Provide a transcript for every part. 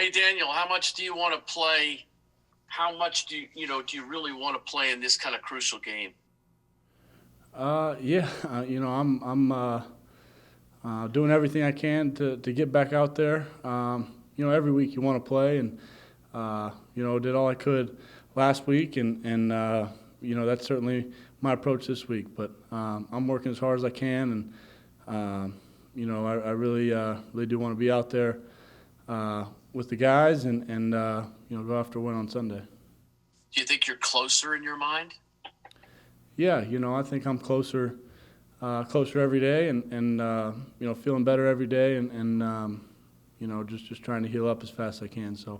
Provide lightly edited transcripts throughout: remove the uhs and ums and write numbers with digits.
Hey, Daniel, how much do you want to play? How much do you really want to play in this kind of crucial game? Yeah, I'm doing everything I can to get back out there. Every week you want to play, and did all I could last week, and that's certainly my approach this week. But I'm working as hard as I can, and I really do want to be out there with the guys, and go after a win on Sunday. Do you think you're closer in your mind? Yeah, I think I'm closer every day, and feeling better every day, and just trying to heal up as fast as I can. So,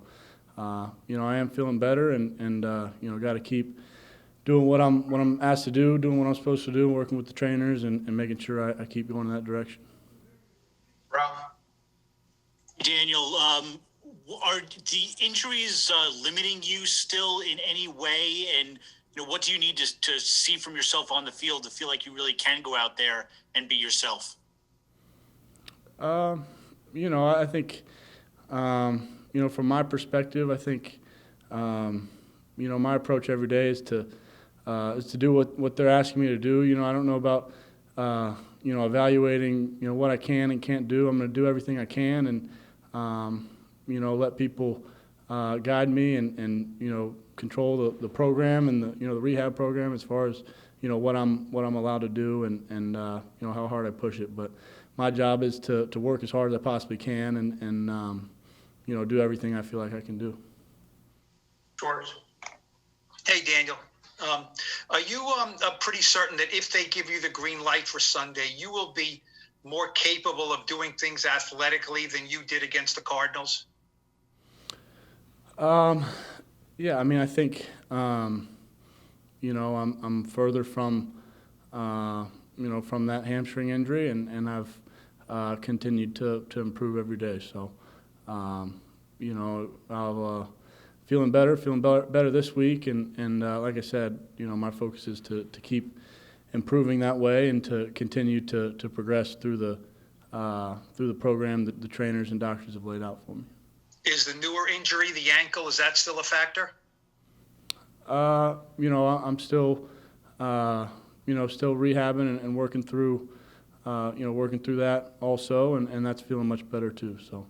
I am feeling better, and got to keep doing what I'm asked to do, doing what I'm supposed to do, working with the trainers, and making sure I keep going in that direction. Ralph? Daniel, are the injuries limiting you still in any way? And what do you need to see from yourself on the field to feel like you really can go out there and be yourself? I think, from my perspective, I think, my approach every day is to do what they're asking me to do. I don't know about, evaluating, what I can and can't do. I'm going to do everything I can, and let people guide me, and control the program and the rehab program as far as what I'm allowed to do, and how hard I push it. But my job is to work as hard as I possibly can, and do everything I feel like I can do. George? Hey, Daniel. Are you pretty certain that if they give you the green light for Sunday, you will be more capable of doing things athletically than you did against the Cardinals? Yeah, I think I'm further from from that hamstring injury, and I've continued to improve every day. So I'll feeling better this week, and like I said, my focus is to keep improving that way, and to continue to progress through the program that the trainers and doctors have laid out for me. Is the newer injury, the ankle, is that still a factor? I'm still still rehabbing and working through that also, and that's feeling much better too. So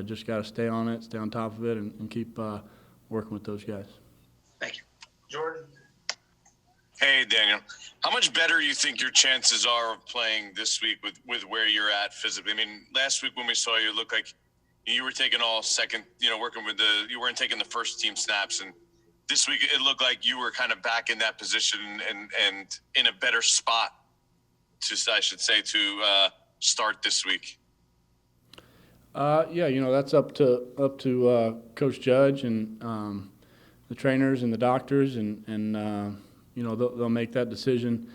just got to stay on it, stay on top of it, and keep working with those guys. Thank you. Jordan? Hey, Daniel. How much better you think your chances are of playing this week with where you're at physically? Last week when we saw you, it looked like you were taking all second, working with you weren't taking the first team snaps. And this week it looked like you were kind of back in that position and in a better spot to start this week. That's up to Coach Judge and the trainers and the doctors, and they'll make that decision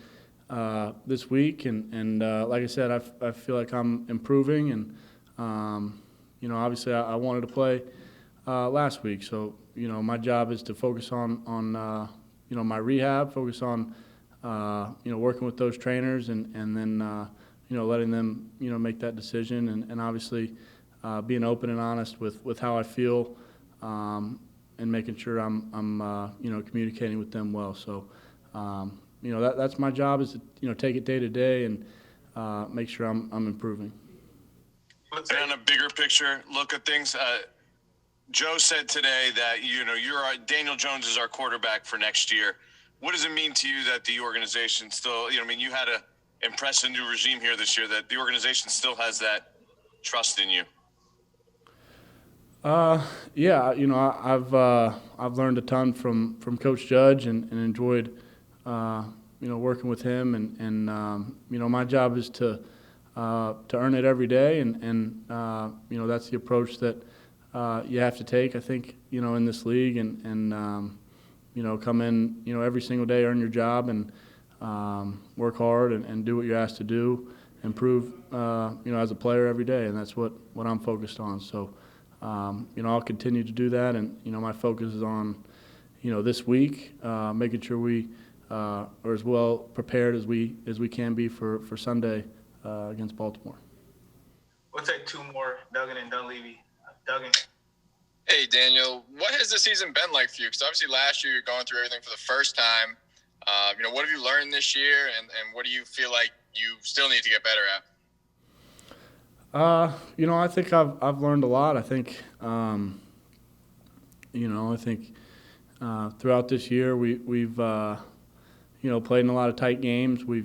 this week. And like I said, I feel like I'm improving, and obviously I wanted to play last week. So my job is to focus on my rehab, focus on working with those trainers, and then letting them make that decision, and obviously being open and honest with how I feel, and making sure I'm communicating with them well. So that's my job, is to take it day to day and make sure I'm improving. And on a bigger picture look at things, Joe said today that Daniel Jones is our quarterback for next year. What does it mean to you that the organization still, you had to impress a new regime here this year, that the organization still has that trust in you? I've learned a ton from Coach Judge, and enjoyed working with him, and my job is to earn it every day, and that's the approach that you have to take, I think, in this league, and come in every single day, earn your job, and work hard, and do what you're asked to do, improve as a player every day, and that's what I'm focused on. So I'll continue to do that, and my focus is on this week, making sure we are as well prepared as we can be for Sunday against Baltimore. We'll take two more, Duggan and Dunleavy. Duggan. Hey, Daniel, what has the season been like for you? Because obviously last year you're going through everything for the first time. What have you learned this year, and what do you feel like you still need to get better at? I think I've learned a lot. I think, throughout this year we've played in a lot of tight games. We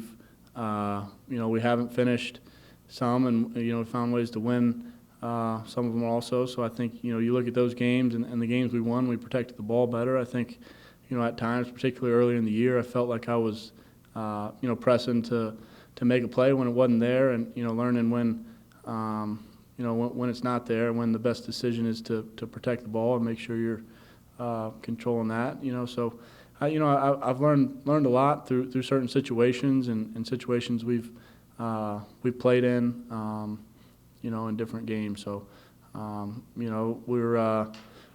haven't finished some, and we found ways to win some of them also. So I think you look at those games and the games we won, we protected the ball better. I think at times, particularly early in the year, I felt like I was pressing to make a play when it wasn't there, and learning when it's not there, and when the best decision is to protect the ball and make sure you're controlling that. So I've learned a lot through certain situations and situations we've played in in different games. So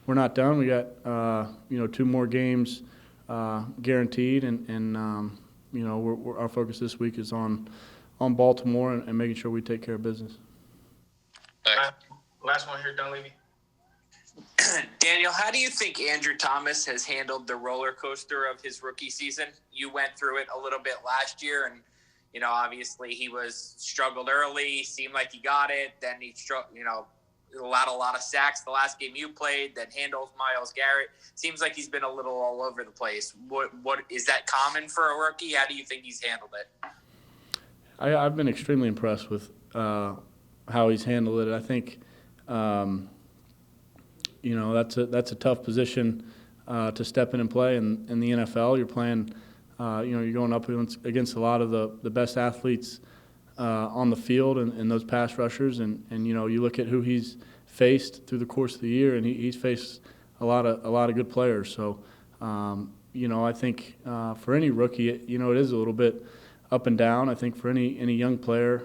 we're not done. We got 2 more games guaranteed, and our focus this week is on Baltimore and making sure we take care of business. Last one here, Dunleavy. Daniel, how do you think Andrew Thomas has handled the roller coaster of his rookie season? You went through it a little bit last year, and obviously he struggled early, seemed like he got it, then he allowed a lot of sacks the last game you played, then handled Myles Garrett. Seems like he's been a little all over the place. What is that common for a rookie? How do you think he's handled it? I've been extremely impressed with how he's handled it. I think that's a tough position to step in and play in the NFL. You're playing, you're going up against a lot of the best athletes on the field and those pass rushers, and you look at who he's faced through the course of the year, and he's faced a lot of good players. So I think for any rookie, it is a little bit up and down. I think for any young player,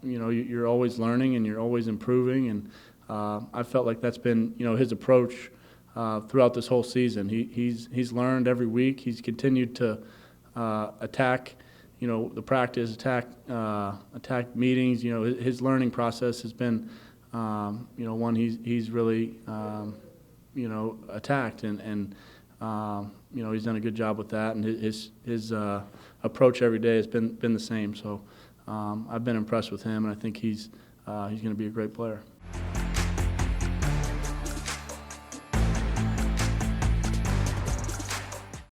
you're always learning and you're always improving, and I felt like that's been his approach throughout this whole season. He's learned every week. He's continued to attack the practice, attack meetings. His learning process has been one he's really attacked, and he's done a good job with that, and his approach every day has been the same. So I've been impressed with him, and I think he's going to be a great player.